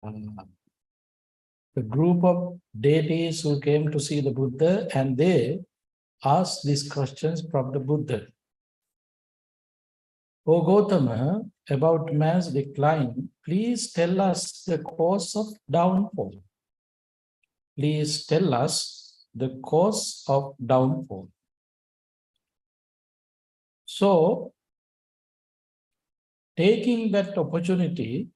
the group of deities who came to see the Buddha, and they asked these questions from the Buddha. O Gautama, about man's decline, please tell us the cause of downfall. Please tell us the cause of downfall. So, taking that opportunity,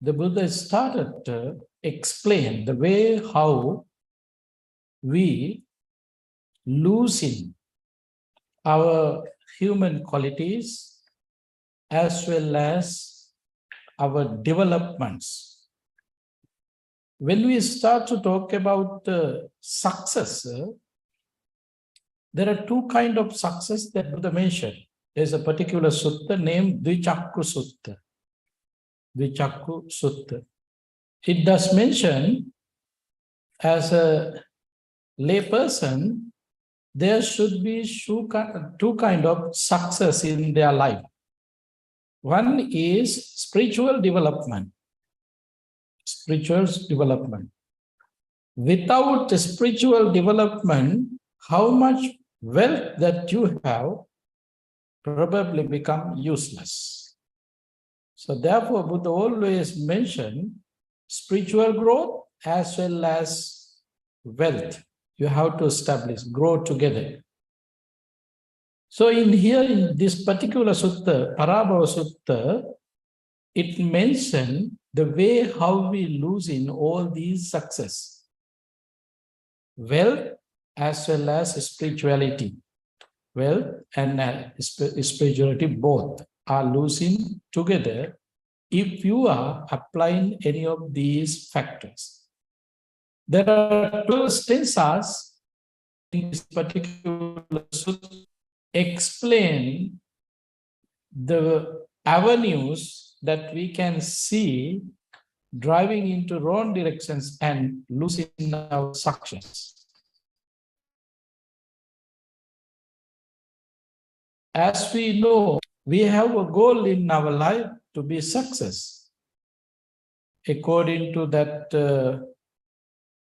the Buddha started to explain the way how we losing our human qualities as well as our developments. When we start to talk about success, there are two kinds of success that Buddha mentioned. There's a particular sutta named Dvichakku Sutta. Dvichakku Sutta. It does mention, as a layperson, there should be two kinds of success in their life. One is spiritual development. Spiritual development. Without spiritual development, how much wealth that you have probably become useless. So therefore, Buddha always mentioned spiritual growth as well as wealth. You have to establish, grow together. So in this particular sutta, Parabhava Sutta, it mentioned the way how we lose in all these success. Wealth as well as spirituality. Wealth and spirituality both are losing together if you are applying any of these factors. There are 12 stanzas in this particular sutta explain the avenues that we can see driving into wrong directions and losing our success. As we know, we have a goal in our life to be success. According to that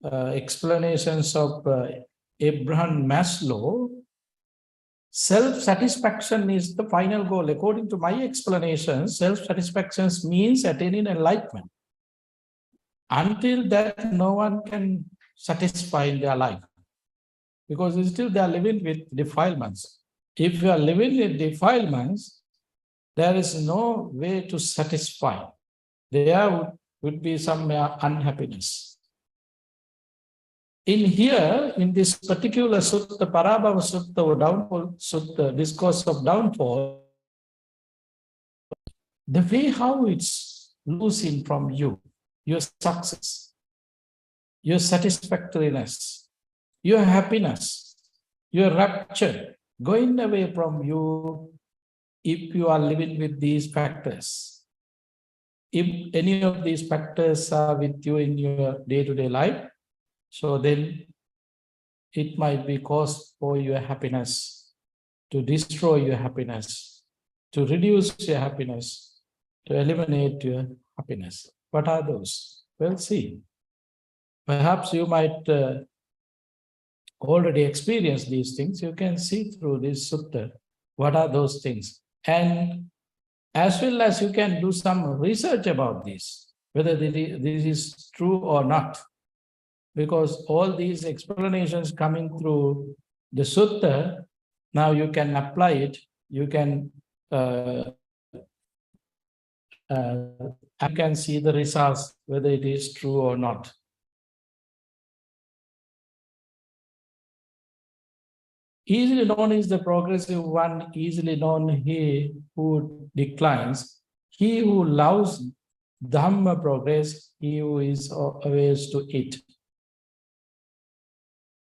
explanations of Abraham Maslow, self-satisfaction is the final goal. According to my explanation, self-satisfaction means attaining enlightenment. Until that, no one can satisfy in their life, because still they are living with defilements. If you are living with defilements, there is no way to satisfy. There would be some unhappiness. In this particular sutta, Parabhava Sutta or Downfall Sutta, discourse of downfall, the way how it's losing from you, your success, your satisfactoriness, your happiness, your rapture, going away from you if you are living with these factors. If any of these factors are with you in your day-to-day life, so then it might be cause for your happiness, to destroy your happiness, to reduce your happiness, to eliminate your happiness. What are those? Well, see, perhaps you might already experience these things. You can see through this sutta, what are those things? And as well as you can do some research about this, whether this is true or not. Because all these explanations coming through the sutta, now you can apply it, you can see the results, whether it is true or not. Easily known is the progressive one, easily known he who declines. He who loves Dhamma progress, he who is awares to it.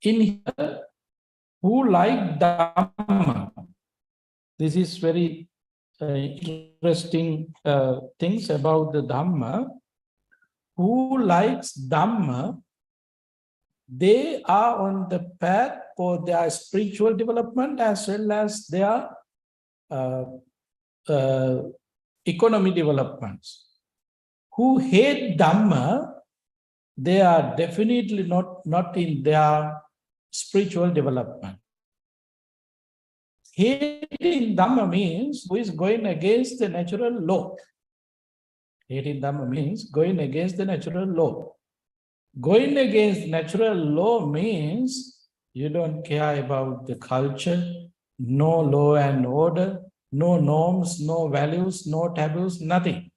In here, who like Dhamma, this is very interesting things about the Dhamma. Who likes Dhamma, they are on the path for their spiritual development as well as their economy developments. who hate Dhamma, they are definitely not in their spiritual development. Hating Dhamma means who is going against the natural law. Hating Dhamma means going against the natural law. Going against natural law means you don't care about the culture, no law and order, no norms, no values, no taboos, nothing.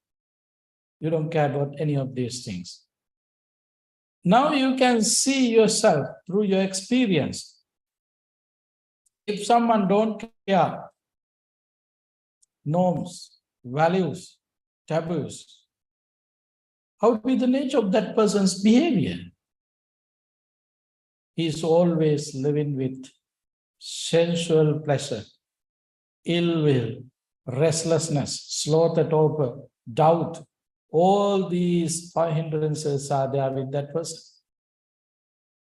You don't care about any of these things. Now you can see yourself through your experience. If someone don't care norms, values, taboos, how would be the nature of that person's behavior? He is always living with sensual pleasure, ill will, restlessness, sloth at torpor, doubt. All these five hindrances are there with that person.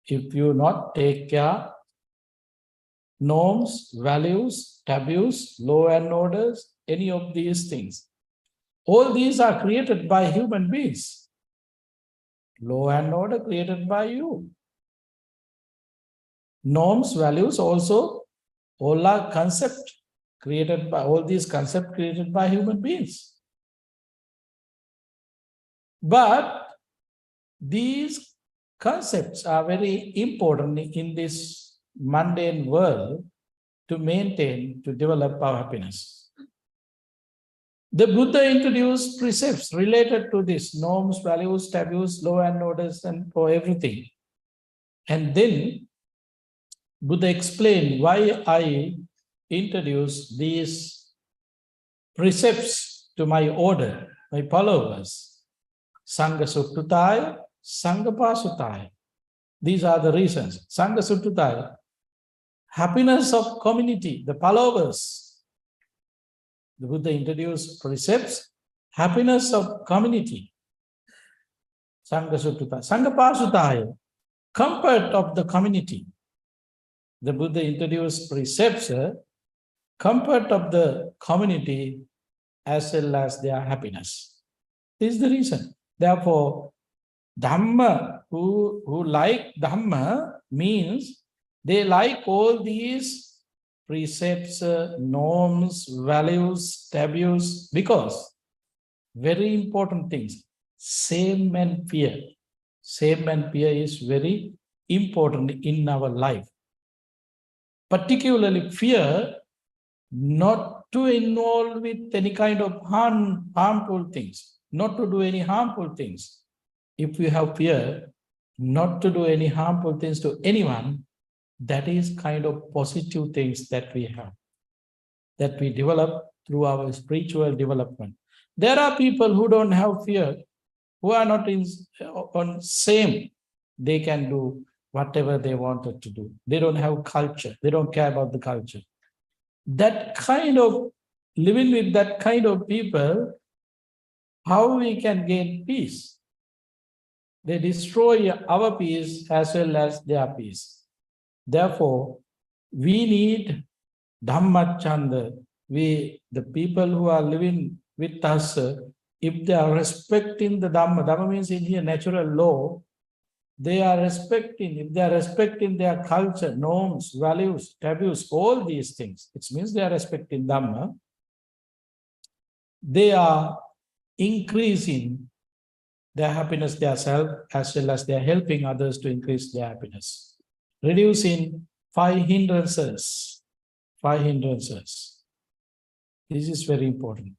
If you not take care, norms, values, taboos, law and orders, any of these things, all these are created by human beings. Law and order created by you. Norms, values also, all are concept created by, all these concepts created by human beings. But these concepts are very important in this mundane world to maintain, to develop our happiness. The Buddha introduced precepts related to this, norms, values, taboos, law and orders, and for everything. And then Buddha explained why I introduce these precepts to my order, my followers. Sangha Suttutaya, Sangha Pasutaya. These are the reasons. Sangha Suttutaya, happiness of community, the followers. The Buddha introduced precepts, happiness of community. Sangha Suttutaya. Sangha Pasutaya, comfort of the community. The Buddha introduced precepts, comfort of the community as well as their happiness. This is the reason. Therefore, Dhamma, who like Dhamma means they like all these precepts, norms, values, taboos, because very important things, shame and fear. Shame and fear is very important in our life. Particularly fear not to involve with any kind of harmful things, not to do any harmful things. If you have fear not to do any harmful things to anyone, that is kind of positive things that we have, that we develop through our spiritual development. There are people who don't have fear, who are not on same. They can do whatever they wanted to do. They don't have culture. They don't care about the culture. That kind of living with that kind of people, how we can gain peace? They destroy our peace as well as their peace. Therefore, we need Dhammachanda. The people who are living with us, if they are respecting the Dhamma, Dhamma means in here natural law, they are respecting, if they are respecting their culture, norms, values, taboos, all these things, it means they are respecting Dhamma. They are increasing their happiness themselves as well as they are helping others to increase their happiness. Reducing five hindrances. Five hindrances. This is very important.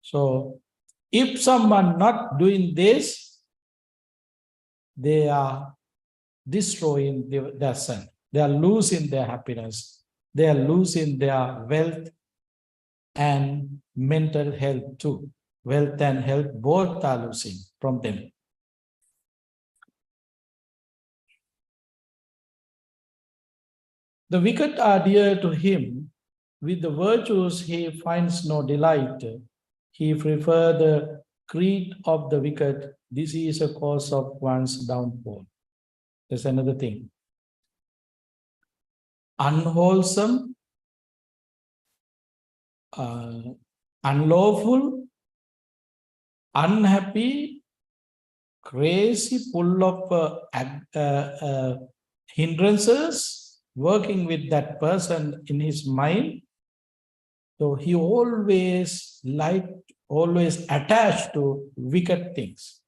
So, if someone not doing this, they are destroying their self. They are losing their happiness. They are losing their wealth and mental health too. Wealth and health both are losing from them. The wicked are dear to him. With the virtues he finds no delight. He prefers the creed of the wicked. This is a cause of one's downfall. There's another thing. Unwholesome, unlawful, unhappy, crazy, full of hindrances working with that person in his mind. So he always attached to wicked things,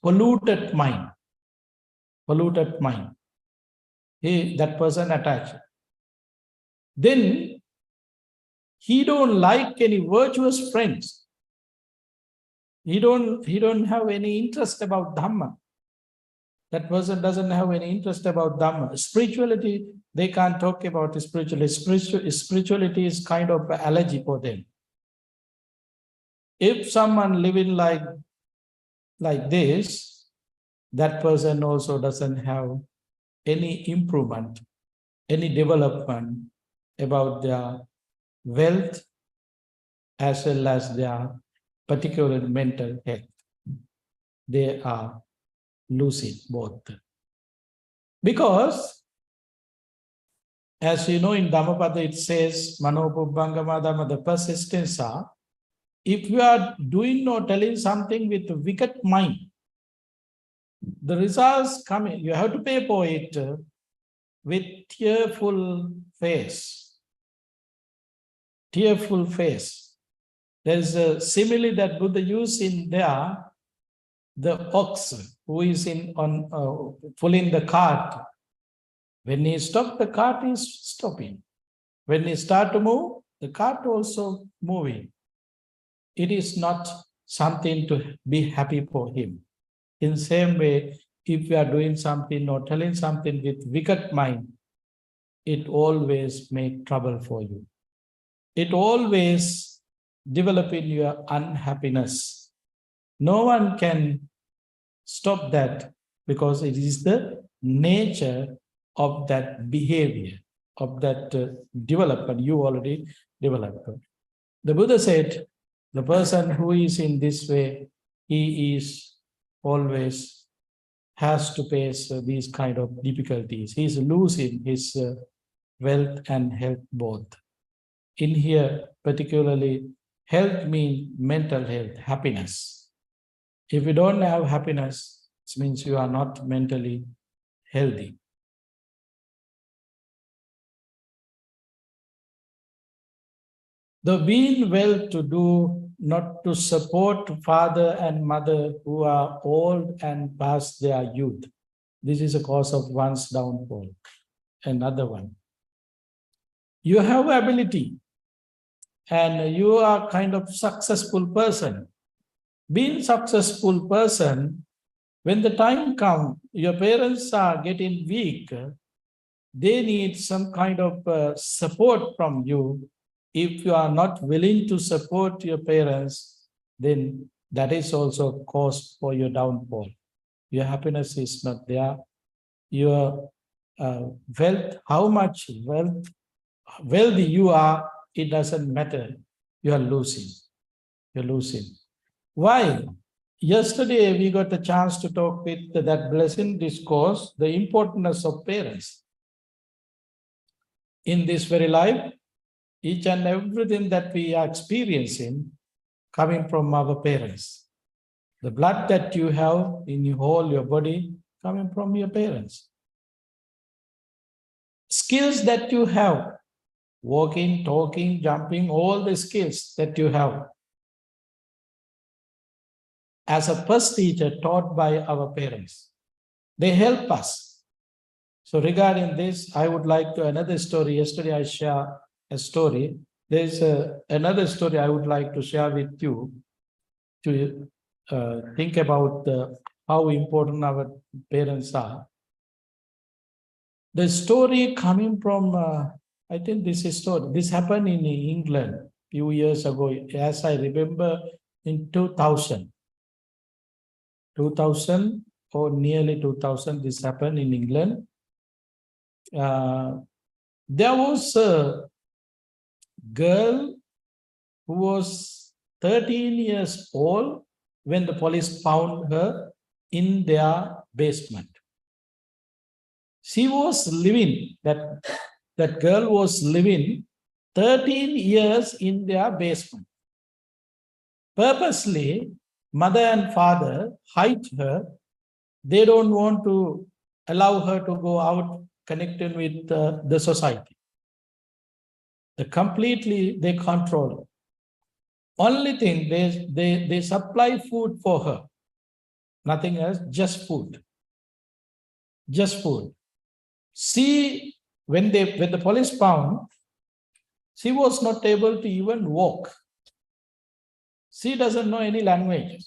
polluted mind. That person attached. Then he don't like any virtuous friends. He don't have any interest about Dhamma. That person doesn't have any interest about Dhamma. Spirituality, they can't talk about spirituality. Spirituality is kind of an allergy for them. If someone living like this, that person also doesn't have any improvement, any development about their wealth as well as their particular mental health. They are losing both. Because, as you know, in Dhammapada it says, Manopubbangama Dhamma, the persistence are, if you are doing or telling something with a wicked mind, the results coming, you have to pay for it with tearful face. Tearful face. There is a simile that Buddha used in there, the ox who is pulling the cart. When he stops, the cart is stopping. When he starts to move, the cart also moving. It is not something to be happy for him. In the same way, if you are doing something or telling something with wicked mind, it always make trouble for you. It always develop in your unhappiness. No one can stop that because it is the nature of that behavior, of that development you already developed. The Buddha said, the person who is in this way, he is always has to face these kind of difficulties. He is losing his wealth and health both. In here, particularly, health means mental health, happiness. If you don't have happiness, it means you are not mentally healthy. The being well to do, not to support father and mother who are old and past their youth. This is a cause of one's downfall. Another one. You have ability and you are kind of successful person. Being successful person, when the time comes, your parents are getting weak, they need some kind of support from you. If you are not willing to support your parents, then that is also a cause for your downfall. Your happiness is not there. Your wealth, how much wealthy you are, it doesn't matter. You are losing. You're losing. Why? Yesterday, we got a chance to talk with that blessing discourse, the importance of parents. In this very life, each and everything that we are experiencing coming from our parents. The blood that you have in your whole your body coming from your parents. Skills that you have, walking, talking, jumping, all the skills that you have. As a first teacher taught by our parents, they help us. So regarding this, I would like to another story. Yesterday I shared a story. There's another story I would like to share with you to think about how important our parents are. The story coming from, I think this happened in England a few years ago, as I remember, in 2000 or nearly 2000, this happened in England. There was a girl who was 13 years old when the police found her in their basement. She was living, that girl was living 13 years in their basement. Purposely, mother and father hide her. They don't want to allow her to go out connected with the society. They control her. Only thing, they supply food for her. Nothing else, just food. Just food. She, when the police found, she was not able to even walk. She doesn't know any language.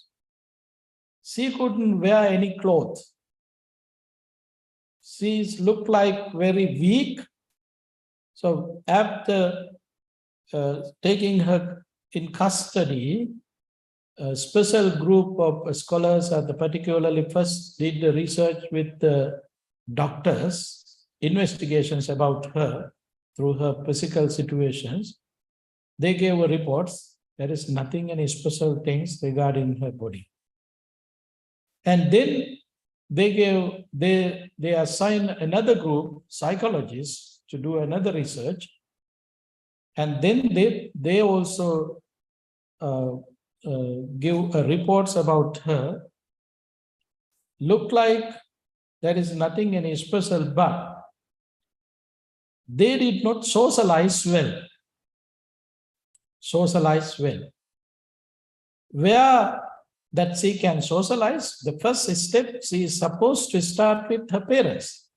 She couldn't wear any clothes. She looked like very weak. So after taking her in custody, a special group of scholars, particularly first did the research with the doctors, investigations about her through her physical situations. They gave reports. There is nothing, any special things regarding her body. And then they assigned another group, psychologists, to do another research. And then they also give reports about her. Look like there is nothing any special, but they did not socialize well. Socialize well. Where that she can socialize, the first step, she is supposed to start with her parents.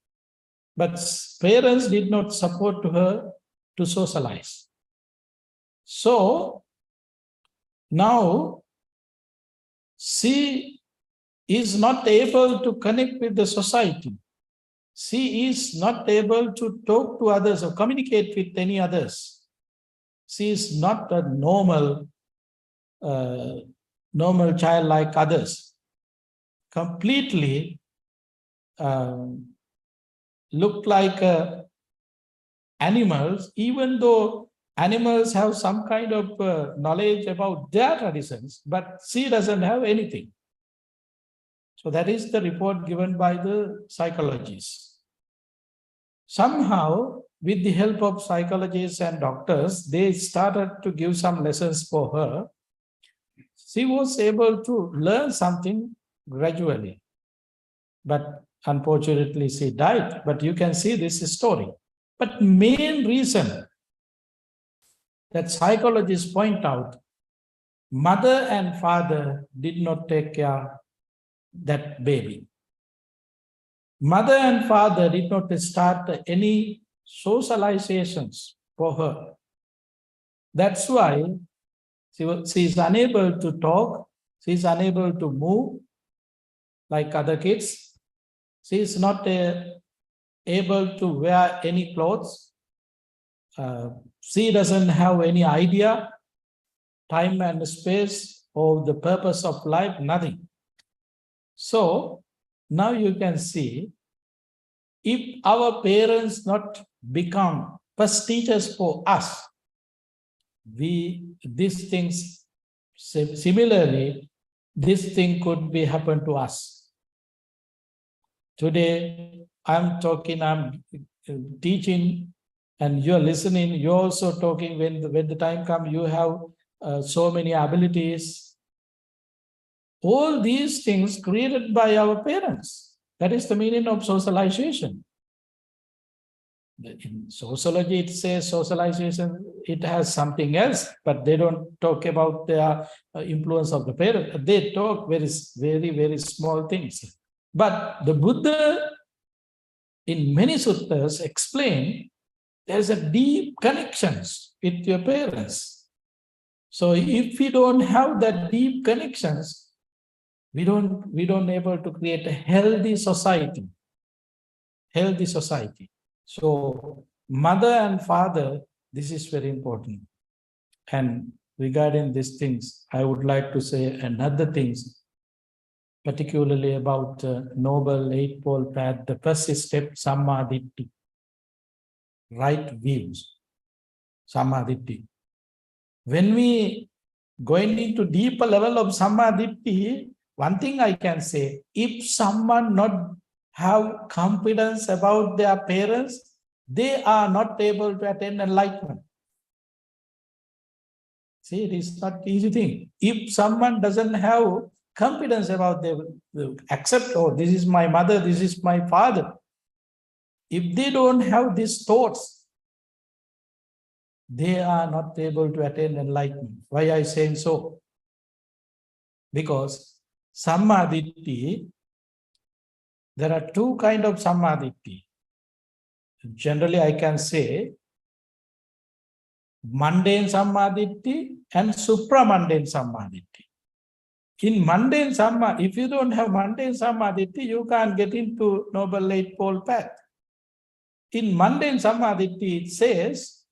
But parents did not support her to socialize. So now she is not able to connect with the society. She is not able to talk to others or communicate with any others. She is not a normal child like others. Completely look like animals, even though animals have some kind of knowledge about their traditions, but she doesn't have anything. So that is the report given by the psychologists. Somehow, with the help of psychologists and doctors, they started to give some lessons for her. She was able to learn something gradually. But unfortunately, she died. But you can see this story. But main reason that psychologists point out, mother and father did not take care that baby. Mother and father did not start any socializations for her. That's why she is unable to talk. She is unable to move like other kids. She is not able to wear any clothes. She doesn't have any idea, time and space, or the purpose of life, nothing. So now you can see, if our parents not become first teachers for us, these things, similarly, this thing could be happen to us. Today, I'm talking, I'm teaching, and you're listening, you're also talking. When the time comes, you have so many abilities. All these things created by our parents. That is the meaning of socialization. In sociology, it says socialization, it has something else, but they don't talk about the influence of the parent. They talk very, very, very small things. But the Buddha, in many suttas, explain there's a deep connections with your parents. So if we don't have that deep connections, we don't able to create a healthy society. Healthy society. So mother and father, this is very important. And regarding these things, I would like to say another things, particularly about Noble Eightfold Path. The first step, Sammaditthi, right views, Sammaditthi. When we going into deeper level of Sammaditthi, one thing I can say, if someone not have confidence about their parents, they are not able to attain enlightenment. See, it is not easy thing. If someone doesn't have confidence about their accept, oh, this is my mother, this is my father. If they don't have these thoughts, they are not able to attain enlightenment. Why I saying so? Because Sammaditthi, there are two kinds of Sammaditthi. Generally, I can say mundane Sammaditthi and supramundane Sammaditthi. In mundane Samma, if you don't have mundane Sammaditthi, you can't get into Noble Eightfold Path. In mundane Sammaditthi, it says,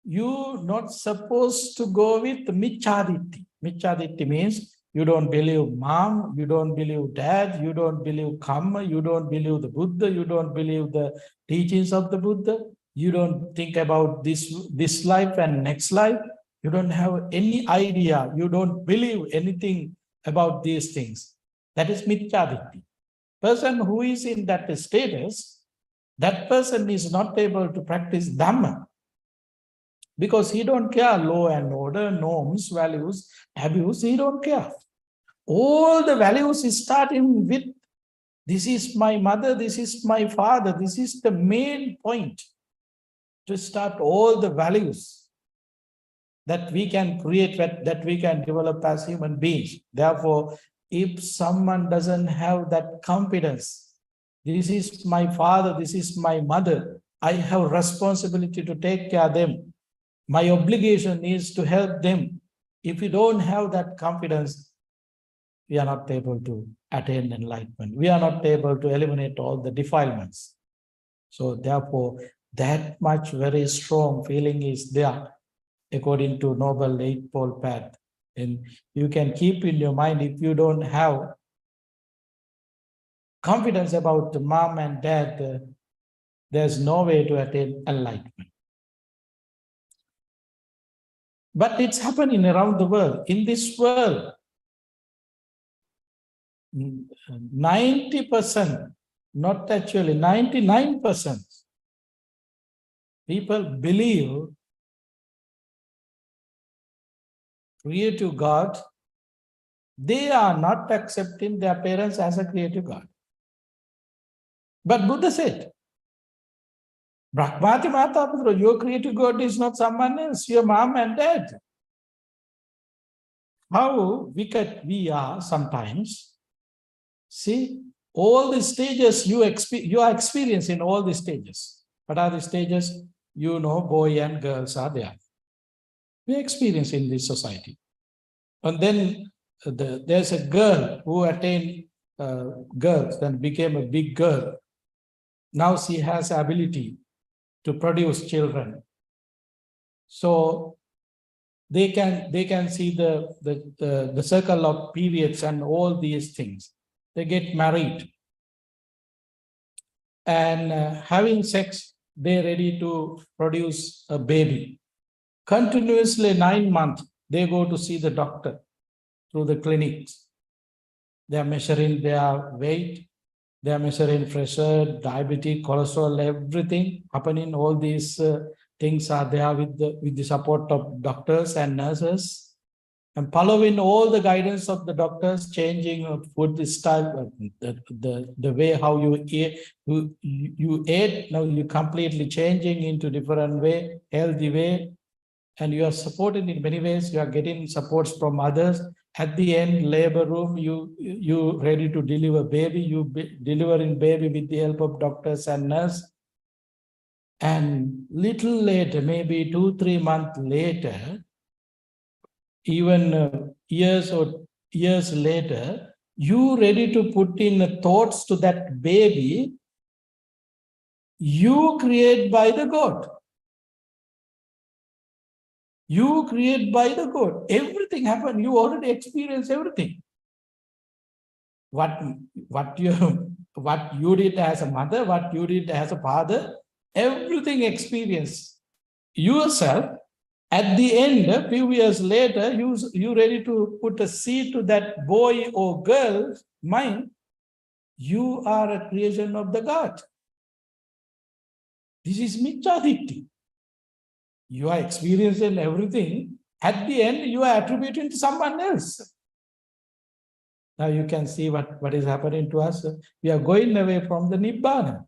you're not supposed to go with Micchaditti. Micchaditti means you don't believe mom, you don't believe dad, you don't believe karma, you don't believe the Buddha, you don't believe the teachings of the Buddha, you don't think about this life and next life, you don't have any idea, you don't believe anything about these things. That is Micchaditti. Person who is in that status, that person is not able to practice Dhamma. Because he don't care law and order, norms, values, abuse, he don't care. All the values is starting with, this is my mother, this is my father, this is the main point to start all the values that we can create, that we can develop as human beings. Therefore, if someone doesn't have that confidence, this is my father, this is my mother, I have responsibility to take care of them. My obligation is to help them. If you don't have that confidence, we are not able to attain enlightenment. We are not able to eliminate all the defilements. So therefore, that much very strong feeling is there according to Noble Eightfold Path. And you can keep in your mind, if you don't have confidence about the mom and dad, there's no way to attain enlightenment. But it's happening around the world. In this world, 90%, not actually 99%, people believe creative God. They are not accepting their parents as a creative God. But Buddha said, Brahmati Mata Putra, your creative God is not someone else, your mom and dad. How wicked we are sometimes. See, all the stages you are experiencing all the stages. What are the stages? You know, boy and girls are there. We experience in this society. And then there's a girl who attained girls and became a big girl. Now she has ability to produce children. So they can see the circle of periods and all these things. They get married. And having sex, they're ready to produce a baby. Continuously 9 months, they go to see the doctor through the clinics. They are measuring their weight, they are measuring pressure, diabetes, cholesterol, everything happening. All these things are there with the support of doctors and nurses. And following all the guidance of the doctors, changing food style, the way how you ate, now you completely changing into different way, healthy way, and you are supported in many ways. You are getting supports from others. At the end, labor room, you ready to deliver baby, you delivering baby with the help of doctors and nurse. And little later, maybe 2-3 months later, even years later, you ready to put in thoughts to that baby you create by the God. You create by the God. Everything happened. You already experienced everything. What you did as a mother, what you did as a father, everything experienced yourself. At the end, a few years later, you ready to put a seed to that boy or girl's mind. You are a creation of the God. This is Micchaditti. You are experiencing everything At the end, you are attributing to someone else. Now you can see what is happening to us. We are going away from the Nibbana.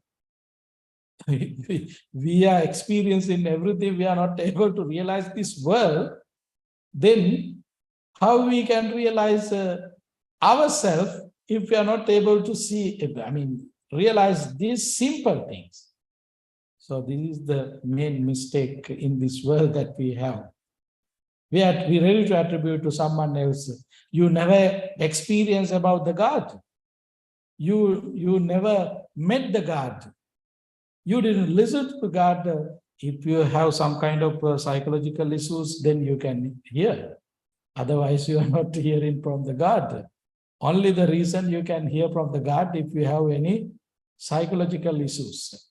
We are experiencing everything. We are not able to realize this world. Then how we can realize ourselves if we are not able to see, realize these simple things. So this is the main mistake in this world that we have. We are ready to attribute to someone else. You never experience about the God. You never met the God. You didn't listen to God. If you have some kind of psychological issues, then you can hear. Otherwise, you are not hearing from the God. Only the reason you can hear from the God if you have any psychological issues.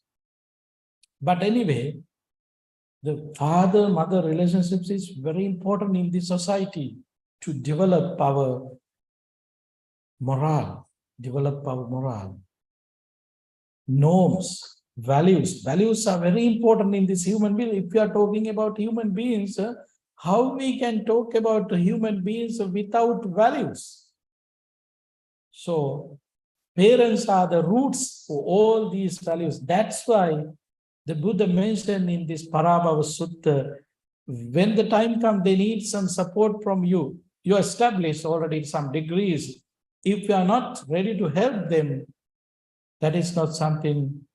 But anyway, the father-mother relationships is very important in this society to develop our morale, norms, values. Values are very important in this human being. If we are talking about human beings, how we can talk about human beings without values? So parents are the roots for all these values. That's why the Buddha mentioned in this Parabhava Sutta, when the time comes, they need some support from you. You establish already some degrees. If you are not ready to help them, that is not something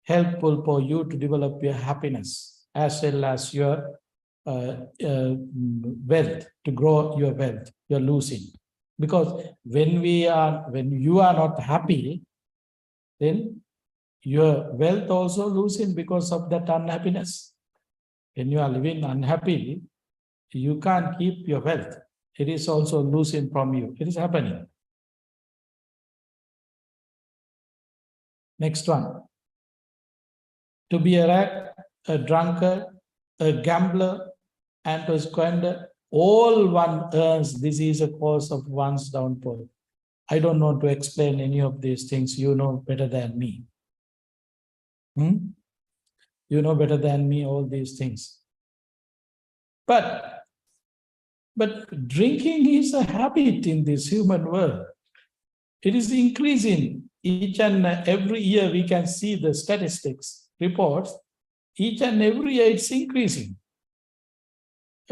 helpful for you to develop your happiness as well as your wealth, to grow your wealth. You're losing. Because when you are not happy, then your wealth also losing because of that unhappiness. When you are living unhappily, you can't keep your wealth. It is also losing from you. It is happening. Next one. To be a rat, a drunkard, a gambler, and to squander all one earns, this is a cause of one's downfall. I don't know to explain any of these things. You know better than me. You know better than me all these things. But drinking is a habit in this human world. It is increasing. Each and every year we can see the statistics, reports. Each and every year it's increasing.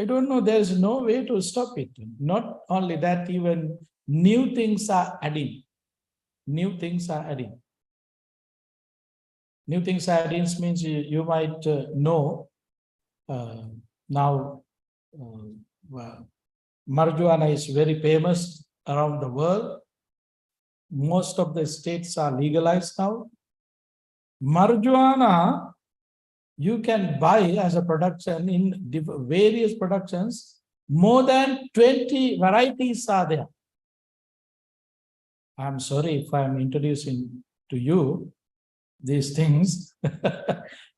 I don't know, there's no way to stop it. Not only that, even new things are adding. New things are adding. New things are adding means you might know now marijuana is very famous around the world. Most of the states are legalized now. Marijuana, you can buy as a production in various productions. More than 20 varieties are there. I'm sorry if I'm introducing to you these things.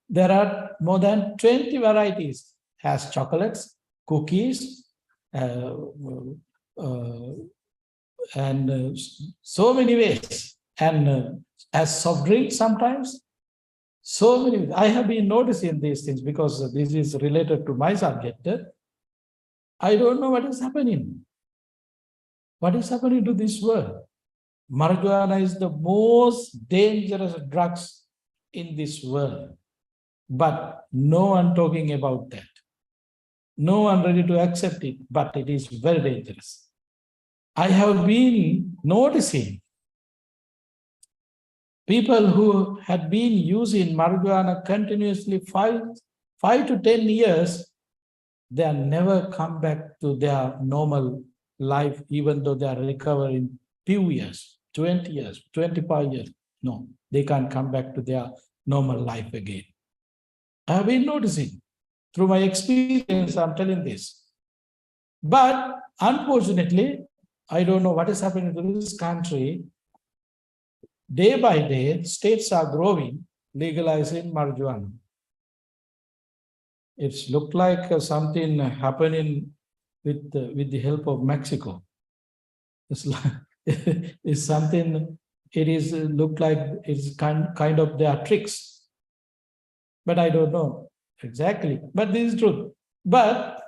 There are more than 20 varieties. Has chocolates, cookies, and so many ways. And as soft drinks sometimes. So many. I have been noticing these things because this is related to my subject. I don't know what is happening. What is happening to this world? Marijuana is the most dangerous drugs in this world. But no one talking about that. No one ready to accept it, but it is very dangerous. I have been noticing people who had been using marijuana continuously 5 to 10 years, they have never come back to their normal life, even though they are recovering few years, 20 years, 25 years. No, they can't come back to their normal life again. I have been noticing through my experience, I'm telling this. But unfortunately, I don't know what is happening to this country. Day by day, states are growing, legalizing marijuana. It's looked like something happening with the help of Mexico. It's like it's something. It is look like it's kind of their tricks, but I don't know exactly. But this is truth. But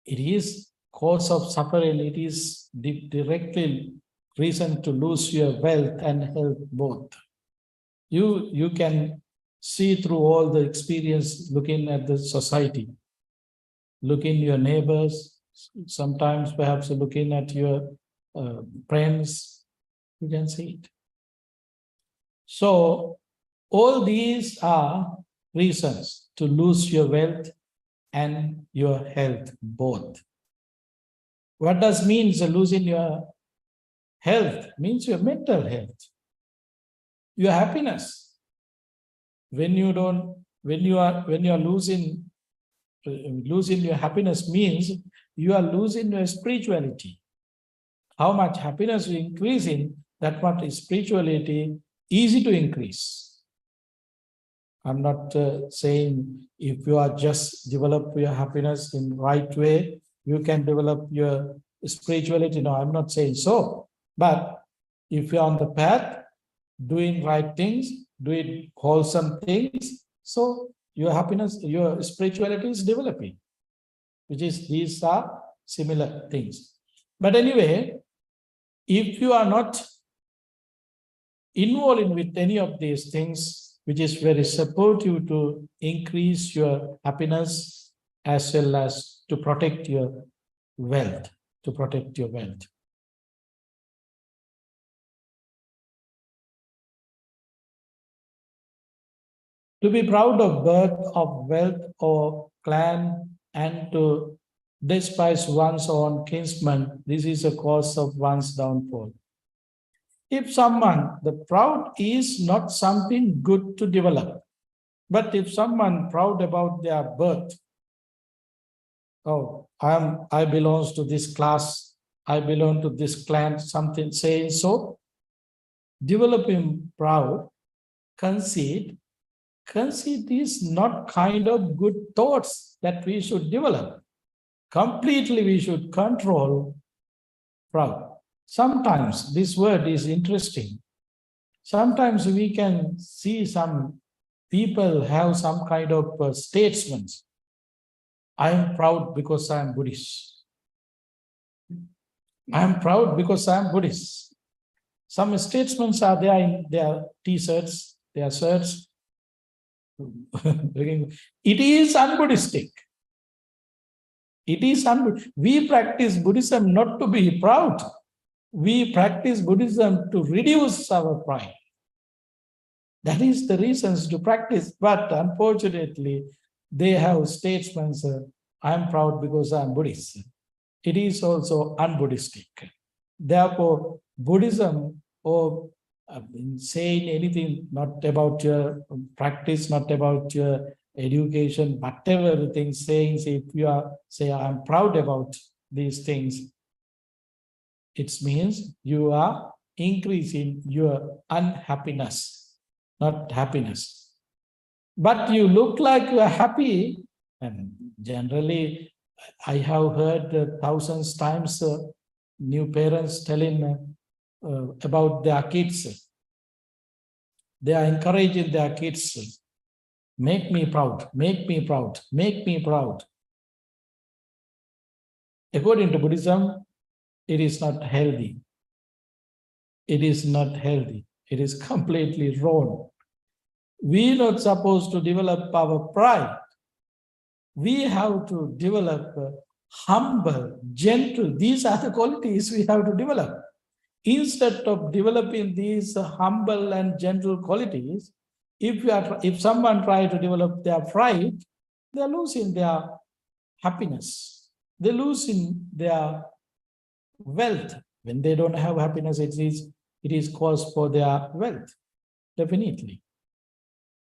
it is cause of suffering. It is directly reason to lose your wealth and health both. You can see through all the experience looking at the society, looking your neighbors, sometimes perhaps looking at your friends, you can see it. So all these are reasons to lose your wealth and your health both. What does means losing your health? Means your mental health, your happiness. When you are losing your happiness means you are losing your spirituality. How much happiness you increase in, that much spirituality easy to increase. I'm not saying if you are just develop your happiness in right way, you can develop your spirituality. No, I'm not saying so. But if you're on the path, doing right things, doing wholesome things, so your happiness, your spirituality is developing, which is these are similar things. But anyway, if you are not involved with any of these things, which is very supportive to increase your happiness as well as to protect your wealth, to protect your wealth. To be proud of birth, of wealth, or clan, and to despise one's own kinsman, this is a cause of one's downfall. If someone, the proud is not something good to develop, but if someone proud about their birth, oh, I belong to this class, I belong to this clan, something saying so, developing proud, conceit is not kind of good thoughts that we should develop. Completely we should control proud. Sometimes this word is interesting. Sometimes we can see some people have some kind of statements. I am proud because I am Buddhist. I am proud because I am Buddhist. Some statements are there in their t-shirts, their shirts. It is un-Buddhistic. It is we practice Buddhism not to be proud. We practice Buddhism to reduce our pride. That is the reasons to practice. But unfortunately, they have statements, I am proud because I am Buddhist. It is also un-Buddhistic. Therefore, Buddhism, or saying anything not about your practice, not about your education, whatever the things saying, if you are say I'm proud about these things, it means you are increasing your unhappiness, not happiness. But you look like you are happy, and generally I have heard thousands times new parents telling about their kids. They are encouraging their kids, make me proud, make me proud, make me proud. According to Buddhism, it is not healthy. It is not healthy. It is completely wrong. We are not supposed to develop our pride. We have to develop humble, gentle. These are the qualities we have to develop. Instead of developing these humble and gentle qualities, if someone tries to develop their pride, they are losing their happiness. They are losing their wealth. When they don't have happiness, it is cause for their wealth, definitely.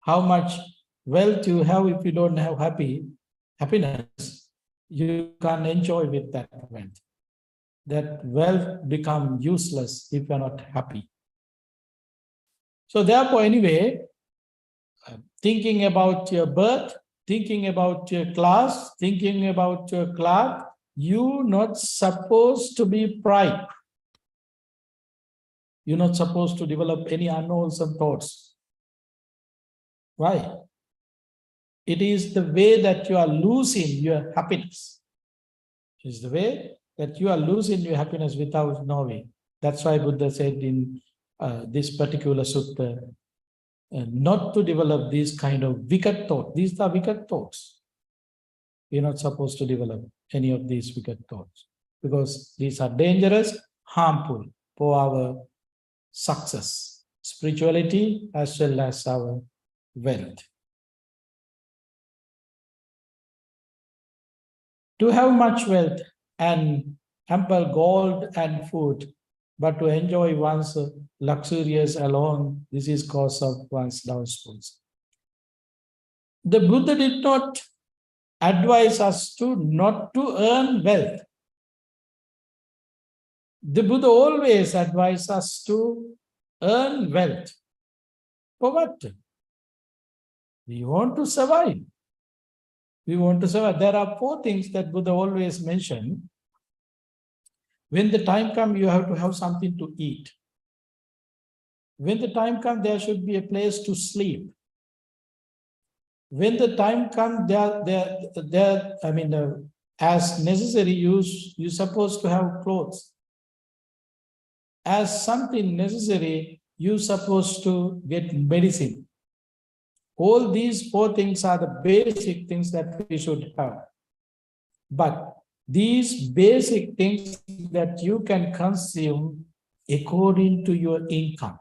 How much wealth you have if you don't have happiness, you can't enjoy with that wealth. That wealth become useless if you're not happy. So therefore, anyway, thinking about your birth, thinking about your class, thinking about your clerk, you're not supposed to be pride. You're not supposed to develop any unwholesome thoughts. Why? It is the way that you are losing your happiness. Is the way that you are losing your happiness without knowing. That's why Buddha said in this particular sutta, not to develop these kind of wicked thoughts. These are wicked thoughts. You're not supposed to develop any of these wicked thoughts because these are dangerous, harmful for our success, spirituality, as well as our wealth. To have much wealth and ample gold and food, but to enjoy one's luxurious alone, this is cause of one's downfalls. The Buddha did not advise us to not to earn wealth. The Buddha always advised us to earn wealth. For what? We want to survive. We want to survive. There are 4 things that Buddha always mentioned. When the time comes, you have to have something to eat. When the time comes, there should be a place to sleep. When the time comes, as necessary, you're supposed to have clothes. As something necessary, you're supposed to get medicine. All these 4 things are the basic things that we should have. But these basic things that you can consume according to your income.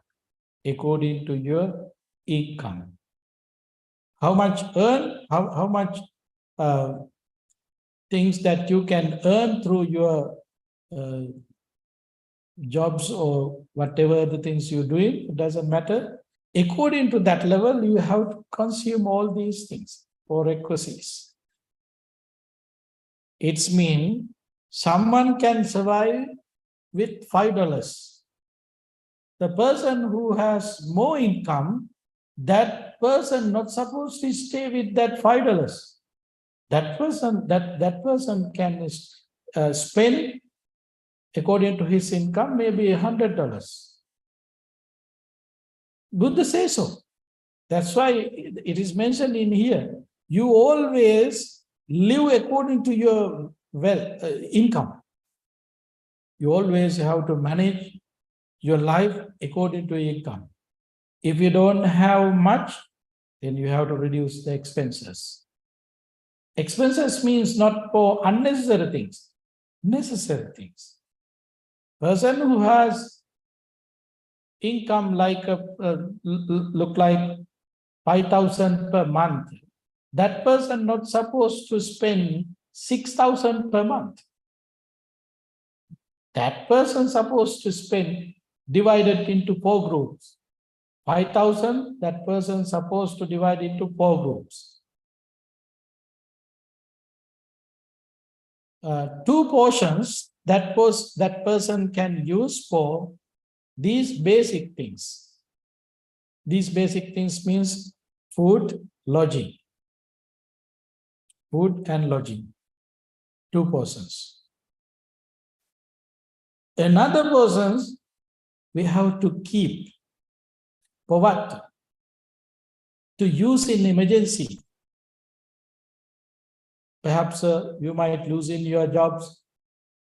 According to your income. How much earn, how much things that you can earn through your jobs or whatever the things you're doing, it doesn't matter. According to that level, you have to consume all these things for requisites. It's mean someone can survive with $5. The person who has more income, that person not supposed to stay with that $5. That person can spend according to his income maybe $100. Buddha says so. That's why it is mentioned in here. You always live according to your income. You always have to manage your life according to income. If you don't have much, then you have to reduce the expenses. Expenses means not for unnecessary things, necessary things. Person who has income like look like 5,000 per month, that person not supposed to spend 6,000 per month. That person supposed to spend divided into 4 groups. 5,000, that person supposed to divide into 4 groups. 2 portions that person can use for these basic things. These basic things means food, lodging. Food and lodging. 2 persons. Another persons we have to keep. For what? To use in emergency. Perhaps you might lose in your jobs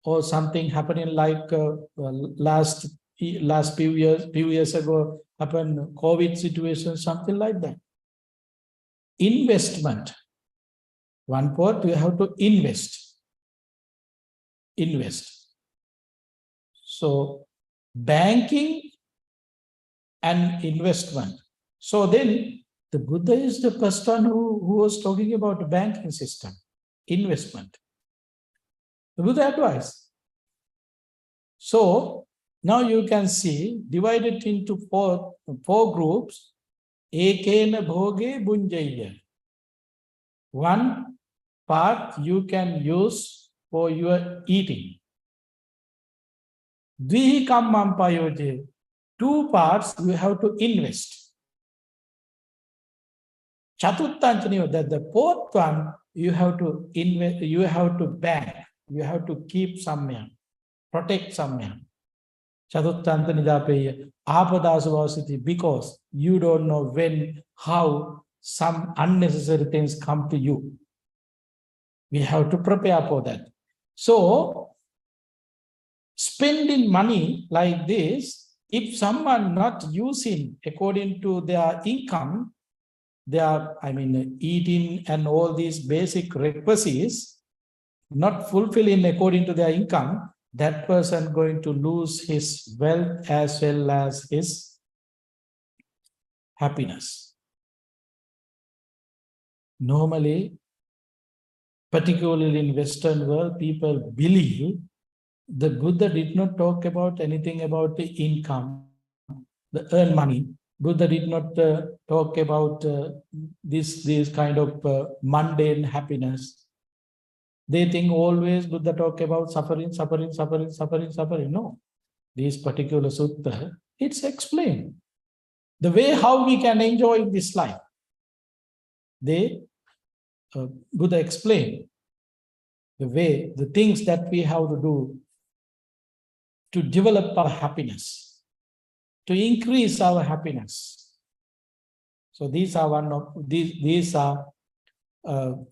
or something happening like last few years ago happened COVID situation, something like that. Investment. One part you have to invest. Invest. So banking and investment. So then the Buddha is the first one who was talking about the banking system, investment. The Buddha advised. So now you can see divided into four groups. Ekena bhoge bunjaya. One part you can use for your eating. Dvihi kammam payoje. 2 parts you have to invest. Chatuttanchaniyo, that the 4th one you have to invest, you have to bank, you have to keep somewhere, protect somewhere. Chatuttanchanidapeya, apadasavasiti, because you don't know when, how some unnecessary things come to you. We have to prepare for that. So, spending money like this, if someone not using according to their income, their, eating and all these basic requisites, not fulfilling according to their income, that person going to lose his wealth as well as his happiness. Normally, particularly in Western world, people believe the Buddha did not talk about anything about the income, the earn money. Buddha did not talk about this kind of mundane happiness. They think always Buddha talk about suffering. No, this particular sutta, it's explained the way how we can enjoy this life. Buddha explained the way, the things that we have to do to develop our happiness, to increase our happiness. So these are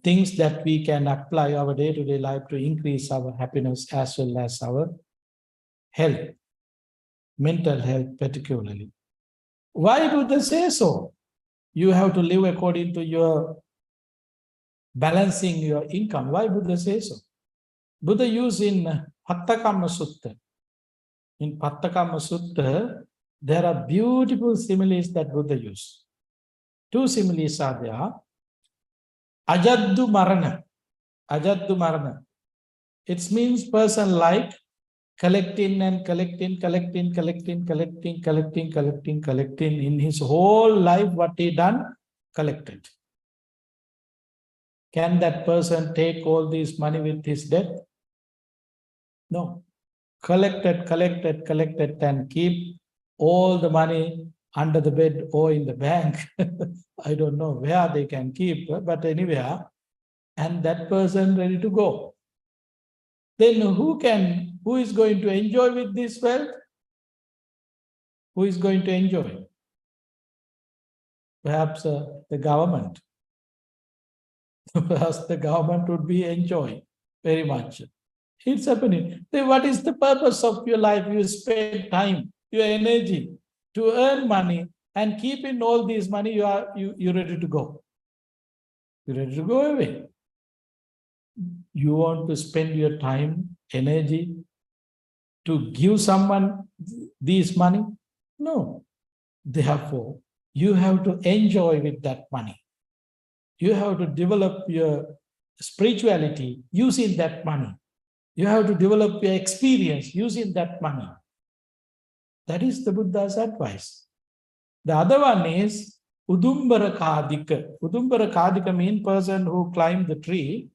things that we can apply our day-to-day life to increase our happiness as well as our health, mental health particularly. Why do they say so? You have to live according to your balancing your income. Why Buddha say so? Buddha used in Pattakamma Sutta. In Pattakamma Sutta, there are beautiful similes that Buddha used. Two similes are there. Ajaddu Marana. Ajaddu Marana. It means person like collecting and collecting. In his whole life, what he done? Collected. Can that person take all this money with his death? No. Collected, and keep all the money under the bed or in the bank. I don't know where they can keep, but anywhere. And that person ready to go. Then who is going to enjoy with this wealth? Who is going to enjoy? Perhaps the government. Perhaps the government would be enjoying very much. It's happening. Then what is the purpose of your life? You spend time, your energy to earn money, and keeping all this money, you're ready to go. You're ready to go away. You want to spend your time, energy to give someone this money? No. Therefore, you have to enjoy with that money. You have to develop your spirituality using that money. You have to develop your experience using that money. That is the Buddha's advice. The other one is Udumbara Kadika. Udumbara Kadika means person who climbed the tree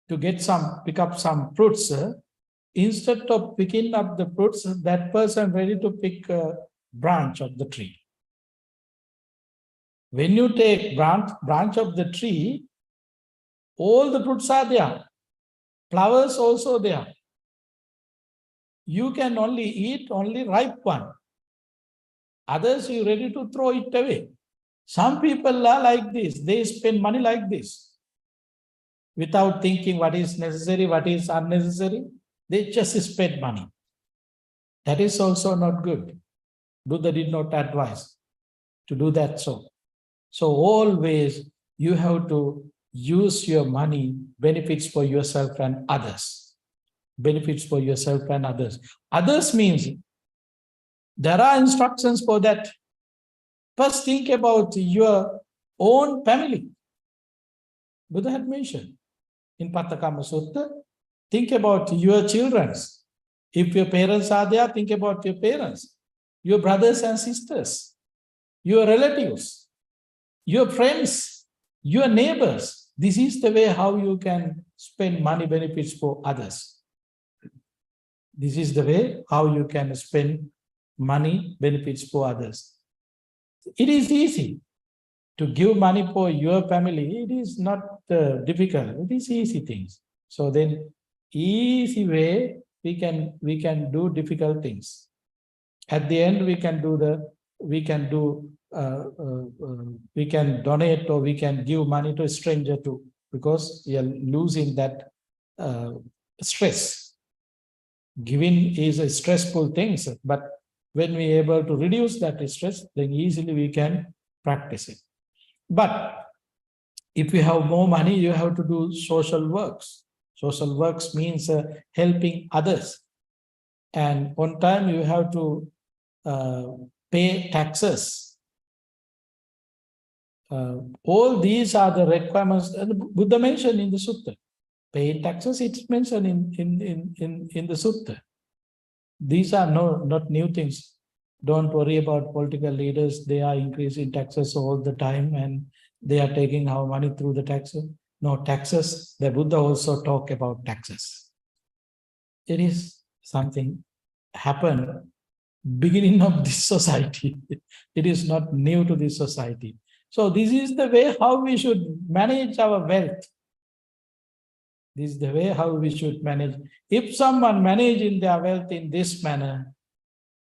to pick up some fruits. Instead of picking up the fruits, that person ready to pick a branch of the tree. When you take branch of the tree, all the fruits are there. Flowers also there. You can only eat only ripe one. Others, you ready to throw it away. Some people are like this. They spend money like this. Without thinking what is necessary, what is unnecessary. They just spend money. That is also not good. Buddha did not advise to do that so. So always you have to use your money, benefits for yourself and others. Benefits for yourself and others. Others means there are instructions for that. First think about your own family. Buddha had mentioned in Pattakamma Sutta, think about your children. If your parents are there, think about your parents, your brothers and sisters, your relatives, your friends, your neighbors. This is the way how you can spend money benefits for others. This is the way how you can spend money benefits for others. It is easy to give money for your family. It is not difficult. It is easy things. So then, easy way we can do difficult things. At the end, we can donate or we can give money to a stranger too, because we are losing that stress. Giving is a stressful thing, but when we are able to reduce that stress, then easily we can practice it. But if you have more money, you have to do social works. Social works means helping others. And on time, you have to pay taxes. All these are the requirements. Buddha mentioned in the Sutta. Paying taxes, it's mentioned in the Sutta. These are not new things. Don't worry about political leaders. They are increasing taxes all the time and they are taking our money through the taxes. No, taxes, the Buddha also talk about taxes. It is something happened beginning of this society. It is not new to this society. So this is the way how we should manage our wealth. This is the way how we should manage. If someone managing their wealth in this manner,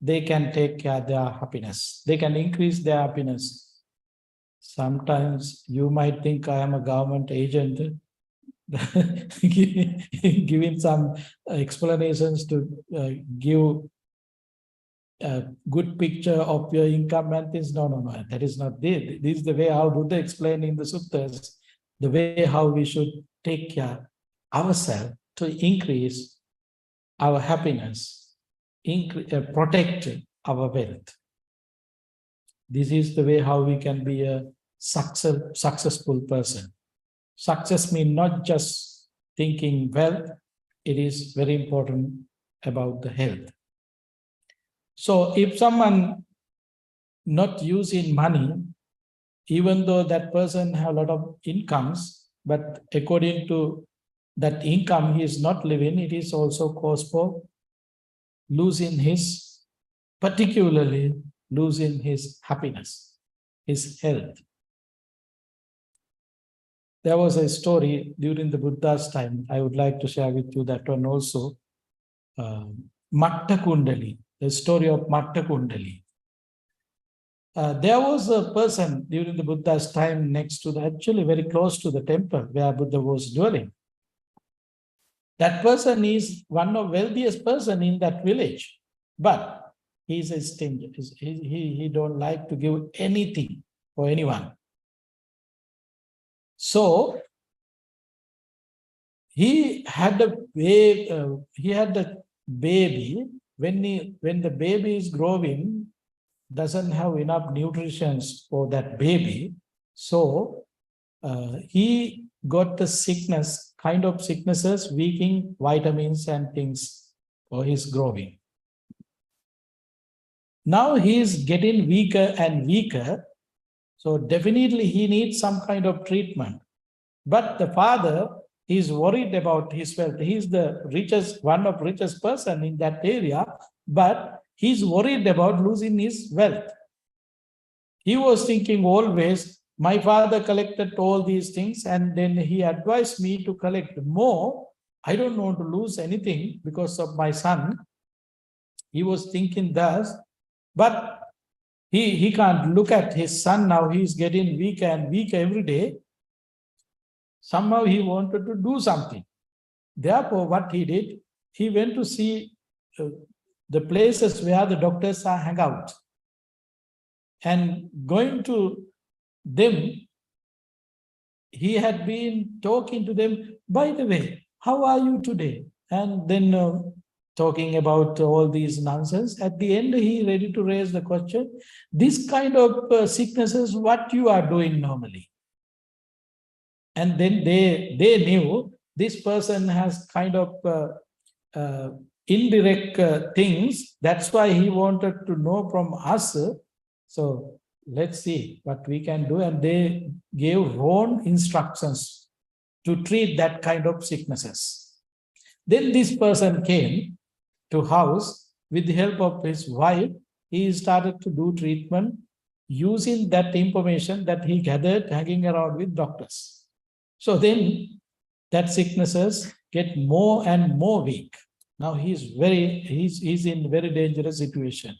they can take care of their happiness. They can increase their happiness. Sometimes you might think I am a government agent, giving some explanations to give a good picture of your income and things. No. That is not this. This is the way how Buddha explained in the suttas, the way how we should take care ourselves to increase our happiness, protect our wealth. This is the way how we can be a successful person. Success means not just thinking wealth, it is very important about the health. So if someone not using money, even though that person have a lot of incomes, but according to that income he is not living, it is also cause for losing his, particularly losing his happiness, his health. There was a story during the Buddha's time. I would like to share with you that one also. Matta Kundali, the story of Matta Kundali. There was a person during the Buddha's time next to actually very close to the temple where Buddha was dwelling. That person is one of the wealthiest person in that village, but he's a stingy. He don't like to give anything for anyone. So he had a baby. When the baby is growing, doesn't have enough nutrition for that baby, so he got the sickness, kind of sicknesses, weakening vitamins and things for his growing. Now he is getting weaker and weaker, so definitely he needs some kind of treatment. But the father is worried about his wealth. He is the richest, one of richest person in that area, but he's worried about losing his wealth. He was thinking always, my father collected all these things and then he advised me to collect more. I don't want to lose anything because of my son. He was thinking thus, but he can't look at his son now. He's getting weaker and weaker every day. Somehow he wanted to do something. Therefore, what he did, he went to see the places where the doctors are hang out. And going to them, he had been talking to them, by the way, how are you today? And then talking about all these nonsense. At the end, he ready to raise the question, this kind of sicknesses, what you are doing normally? And then they knew this person has kind of indirect things. That's why he wanted to know from us. So let's see what we can do. And they gave wrong instructions to treat that kind of sicknesses. Then this person came to house with the help of his wife. He started to do treatment using that information that he gathered hanging around with doctors. So then that sicknesses get more and more weak. Now he's in very dangerous situation.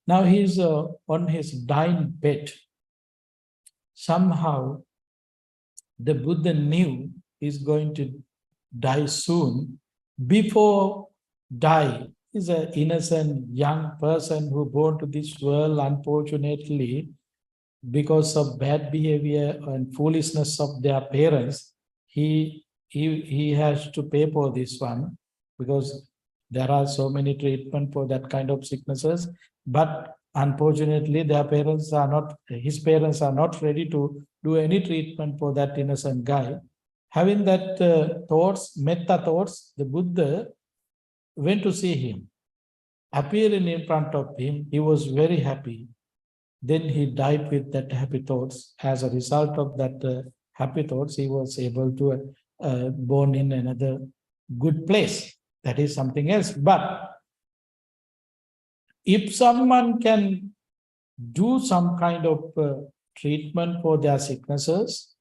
Now he's on his dying bed. Somehow the Buddha knew he's going to die soon. Before die is an innocent young person who born to this world, unfortunately, because of bad behavior and foolishness of their parents, he has to pay for this one, because there are so many treatment for that kind of sicknesses. But unfortunately, his parents are not ready to do any treatment for that innocent guy. Having that thoughts, metta thoughts, the Buddha went to see him. Appearing in front of him, he was very happy. Then he died with that happy thoughts. As a result of that happy thoughts, he was able to born in another good place. That is something else. But if someone can do some kind of treatment for their sicknesses,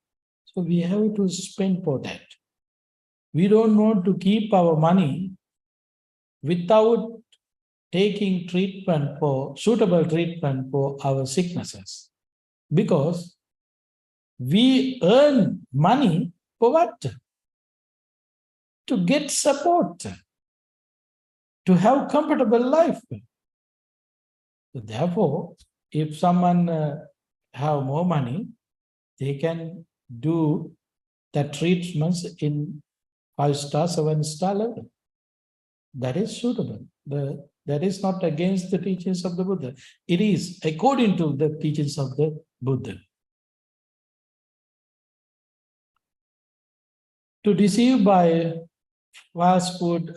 so we have to spend for that. We don't want to keep our money without taking treatment for suitable treatment for our sicknesses, because we earn money for what? To get support, to have comfortable life. So therefore, if someone have more money, they can do the treatments in 5-star, 7-star level. That is suitable. That is not against the teachings of the Buddha. It is according to the teachings of the Buddha. To deceive by fast food,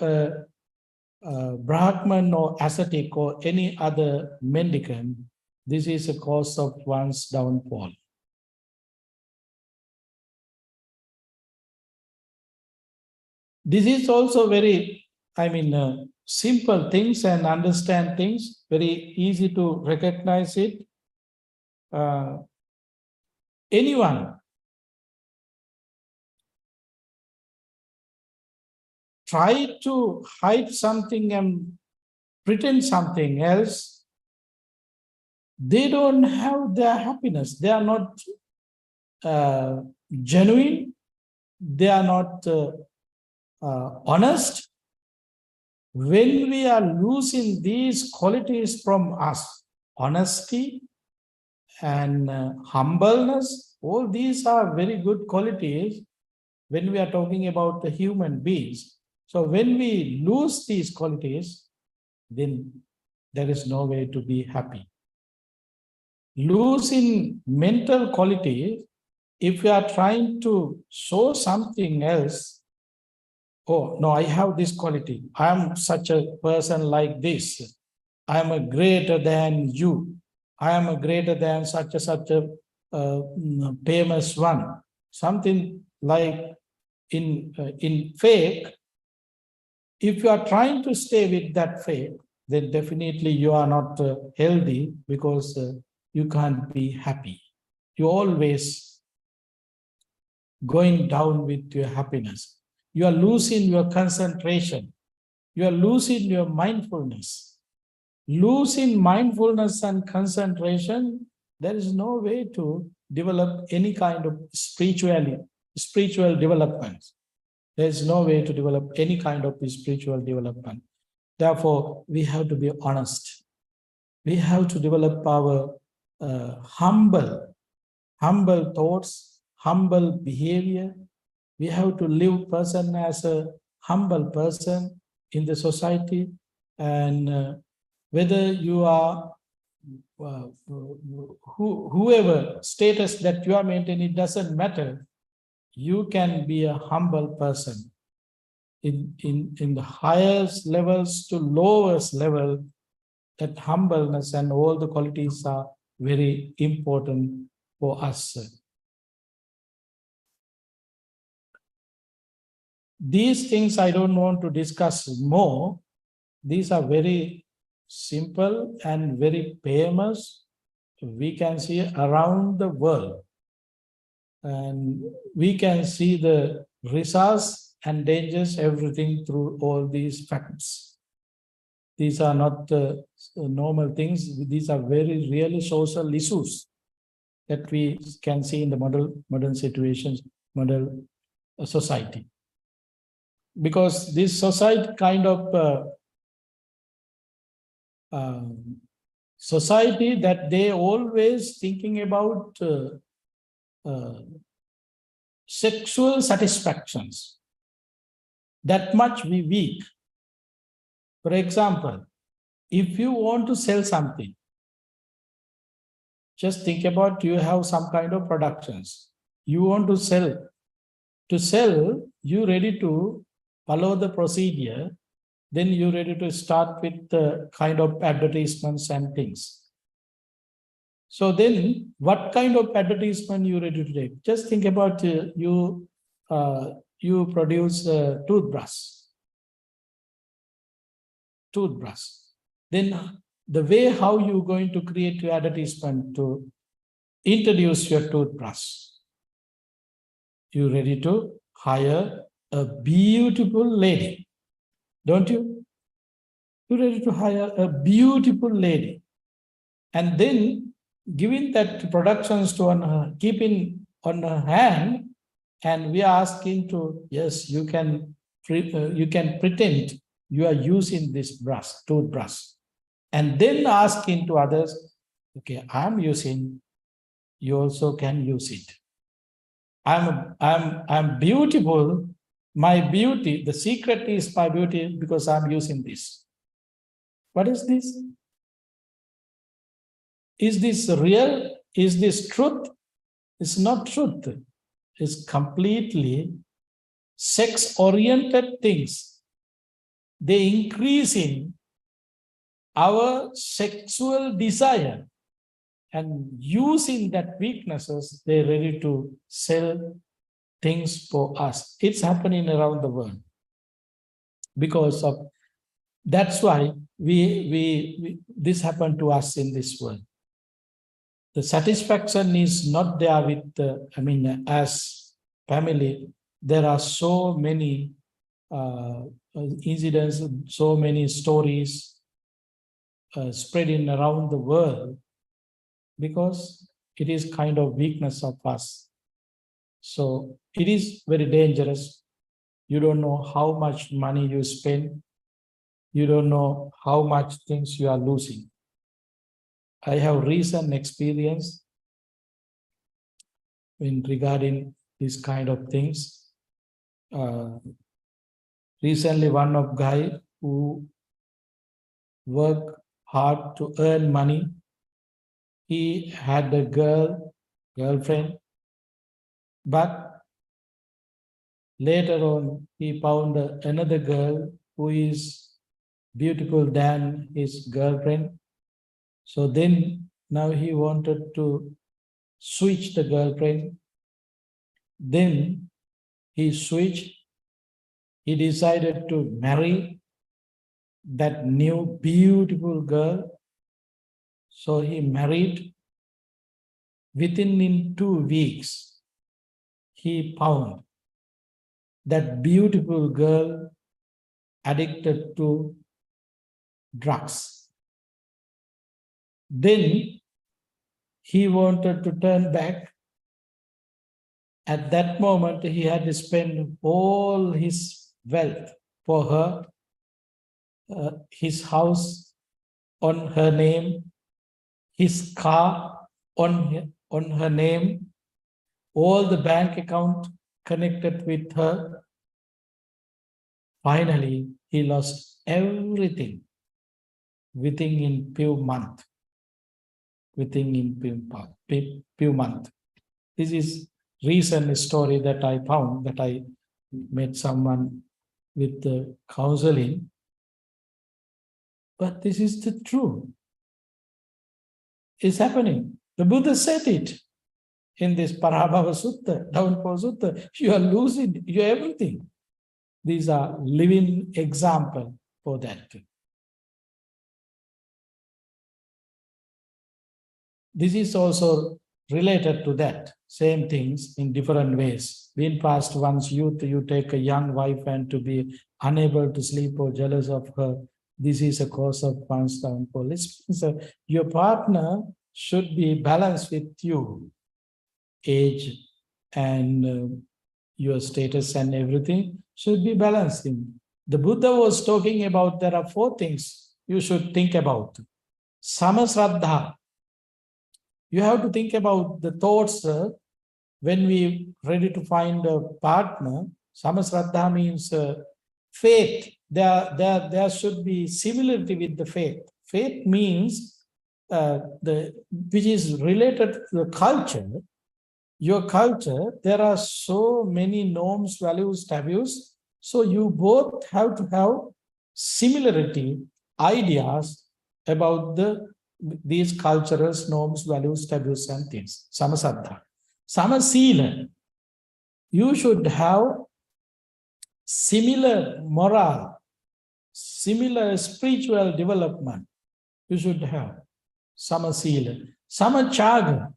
Brahman or ascetic or any other mendicant, this is a cause of one's downfall. This is also very, simple things and understand things, very easy to recognize it. Anyone try to hide something and pretend something else, they don't have their happiness. They are not genuine. They are not honest. When we are losing these qualities from us, honesty and humbleness, all these are very good qualities when we are talking about the human beings. So when we lose these qualities, then there is no way to be happy. Losing mental qualities, if we are trying to show something else, oh, no, I have this quality. I am such a person like this. I am a greater than you. I am a greater than such a famous one. Something like in fake. If you are trying to stay with that fake, then definitely you are not healthy, because you can't be happy. You always going down with your happiness. You are losing your concentration. You are losing your mindfulness. Losing mindfulness and concentration, there is no way to develop any kind of spiritual development. There is no way to develop any kind of spiritual development. Therefore, we have to be honest. We have to develop our humble thoughts, humble behavior. We have to live person as a humble person in the society, and whether you are whoever status that you are maintaining, it doesn't matter. You can be a humble person. In the highest levels to lowest level, that humbleness and all the qualities are very important for us. These things I don't want to discuss more. These are very simple and very famous. We can see around the world. And we can see the results and dangers, everything through all these facts. These are not normal things. These are very really social issues that we can see in the modern situations, modern society. because this society kind of society that they always thinking about sexual satisfactions. That much we weak. For example, if you want to sell something, just think about you have some kind of productions. You want to sell. To sell, you ready to follow the procedure, then you're ready to start with the kind of advertisements and things. So then what kind of advertisement you ready to take? Just think about you produce a toothbrush. Then the way how you're going to create your advertisement to introduce your toothbrush. You're ready to hire a beautiful lady, don't you? You're ready to hire a beautiful lady. And then giving that productions to keeping on her hand, and we are asking to, yes, you can pretend you are using this toothbrush, and then asking to others, okay, I'm using, you also can use it. I'm beautiful. My beauty, the secret is my beauty because I'm using this. What is this? Is this real? Is this truth? It's not truth. It's completely sex-oriented things. They increase in our sexual desire, and using that weaknesses, they're ready to sell things for us. It's happening around the world. Because of that's why this happened to us in this world. The satisfaction is not there with, as family, there are so many incidents, so many stories spreading around the world, because it is kind of weakness of us. So it is very dangerous. You don't know how much money you spend. You don't know how much things you are losing. I have recent experience in regarding these kind of things. Recently, one of guy who worked hard to earn money, he had a girlfriend, but later on he found another girl who is beautiful than his girlfriend. So then now he wanted to switch the girlfriend. Then he switched. He decided to marry that new beautiful girl. So he married. Within 2 weeks, he found that beautiful girl addicted to drugs. Then he wanted to turn back. At that moment, he had to spend all his wealth for her, his house on her name, his car on her name, all the bank account connected with her. Finally, he lost everything within few months. Few months. This is recent story that I found, that I met someone with the counseling. But this is the truth. It's happening. The Buddha said it in this Parabhava Sutta, Downfall Sutta. You are losing your everything. These are living example for that. This is also related to that, same things in different ways. In past one's youth, you take a young wife and to be unable to sleep or jealous of her, this is a cause of one's downfall. So your partner should be balanced with you, age and your status and everything should be balancing. The Buddha was talking about there are 4 things you should think about. Samasraddha. You have to think about the thoughts when we ready to find a partner. Samasraddha means faith. There should be similarity with the faith. Faith means which is related to the culture. Your culture, there are so many norms, values, taboos. So you both have to have similarity, ideas about these cultural norms, values, taboos, and things. Samasaddha. Samasila. You should have similar moral, similar spiritual development. You should have Samasila. Samachaga.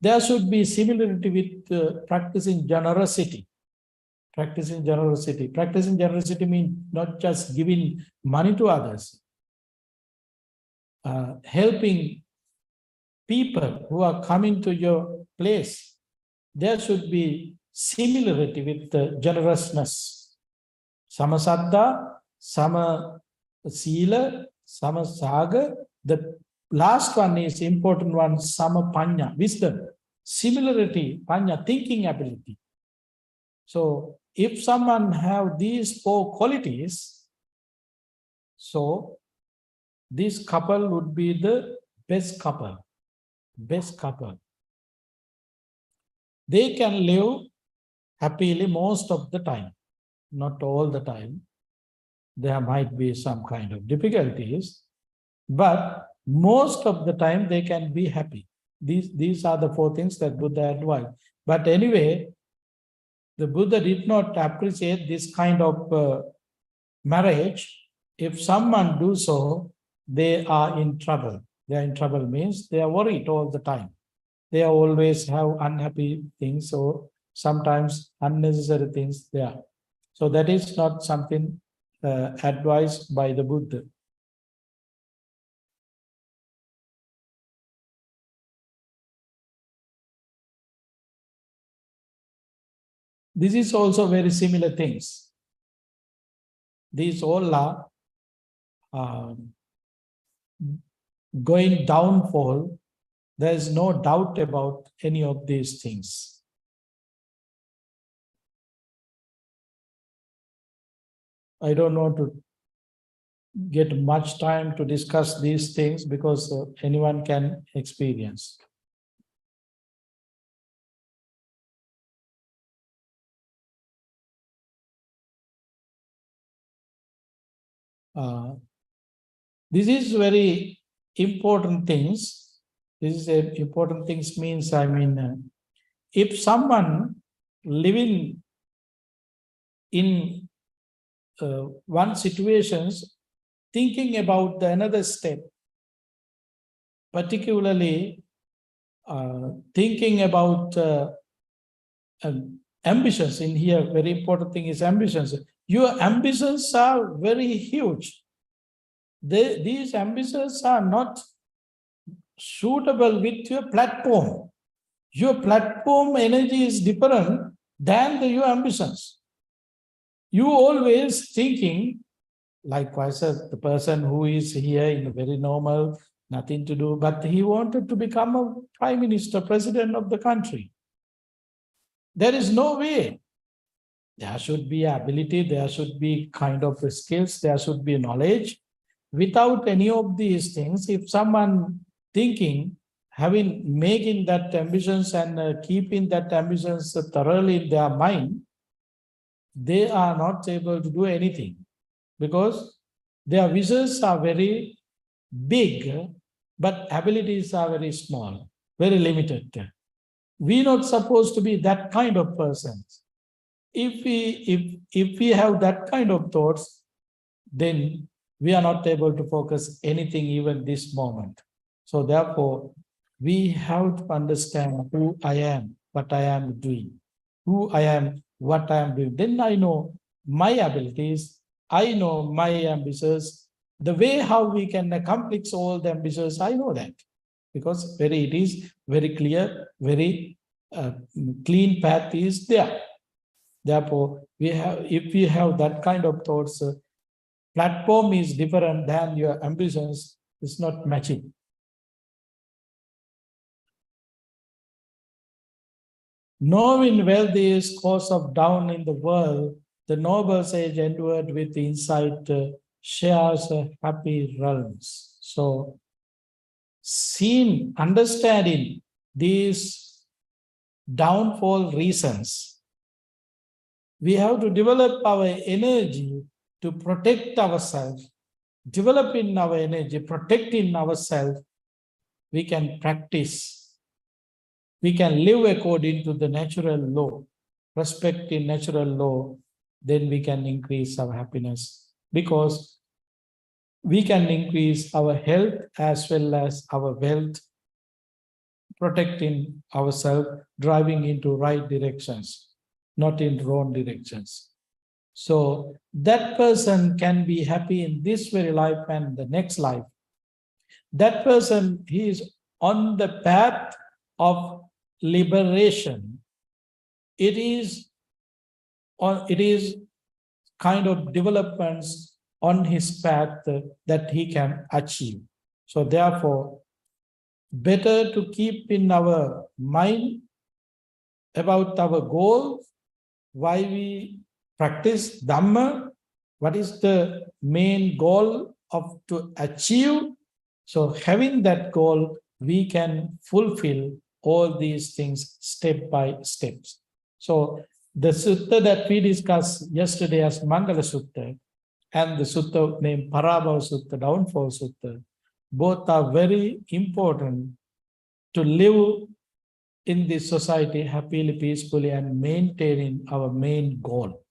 There should be similarity with practicing generosity. Practicing generosity. Practicing generosity means not just giving money to others, helping people who are coming to your place. There should be similarity with generousness. Samasaddha, Samasila, Samasaga. The last one is important one, Samapanya, wisdom. Similarity, Panya, thinking ability. So if someone have these 4 qualities, so this couple would be the best couple. Best couple. They can live happily most of the time, not all the time. There might be some kind of difficulties, but most of the time they can be happy. These are the 4 things that Buddha advised. But anyway, the Buddha did not appreciate this kind of marriage. If someone do so, they are in trouble. They are in trouble means they are worried all the time. They always have unhappy things or sometimes unnecessary things there. So that is not something advised by the Buddha. This is also very similar things. These all are going downfall. There is no doubt about any of these things. I don't want to get much time to discuss these things because anyone can experience. This is very important things. This is important things means, I mean, if someone living in one situations, thinking about another step, particularly thinking about ambitions in here, very important thing is ambitions. Your ambitions are very huge. These ambitions are not suitable with your platform. Your platform energy is different than your ambitions. You always thinking, likewise, the person who is here in a very normal, nothing to do, but he wanted to become a prime minister, president of the country. There is no way. There should be ability, there should be kind of skills, there should be knowledge. Without any of these things, if someone thinking, making that ambitions and keeping that ambitions thoroughly in their mind, they are not able to do anything because their wishes are very big, but abilities are very small, very limited. We're not supposed to be that kind of persons. If we have that kind of thoughts, then we are not able to focus anything even this moment. So therefore, we have to understand who I am, what I am doing, who I am, what I am doing. Then I know my abilities, I know my ambitions, the way how we can accomplish all the ambitions, I know that. Because it is very clear, very clean path is there. Therefore, if we have that kind of thoughts, platform is different than your ambitions, it's not matching. Knowing wealth is cause of down in the world, the noble sage endured with insight, shares happy realms. So, seeing, understanding these downfall reasons, we have to develop our energy to protect ourselves, develop in our energy, protect in ourselves. We can practice. We can live according to the natural law, respecting natural law, then we can increase our happiness, because we can increase our health as well as our wealth, protecting ourselves, driving into right directions, not in wrong directions. So that person can be happy in this very life and the next life. That person, he is on the path of liberation. It is kind of developments on his path that he can achieve. So therefore, better to keep in our mind about our goal, why we practice Dhamma, what is the main goal of to achieve. So having that goal, we can fulfill all these things step by steps. So the sutta that we discussed yesterday as Mangala Sutta and the sutta named Parabhava Sutta, Downfall Sutta, both are very important to live in this society happily, peacefully, and maintaining our main goal.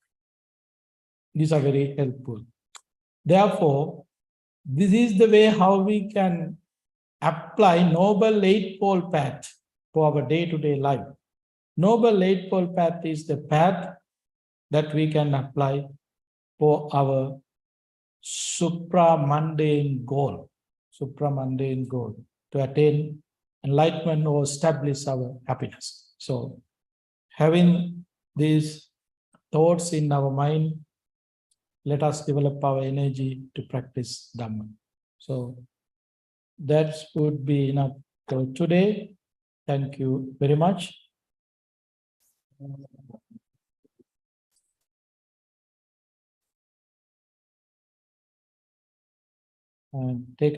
These are very helpful. Therefore, this is the way how we can apply Noble Eightfold Path for our day-to-day life. Noble Eightfold Path is the path that we can apply for our supramundane goal, to attain enlightenment or establish our happiness. So, having these thoughts in our mind, let us develop our energy to practice Dhamma. So, that would be enough for today. Thank you very much. And take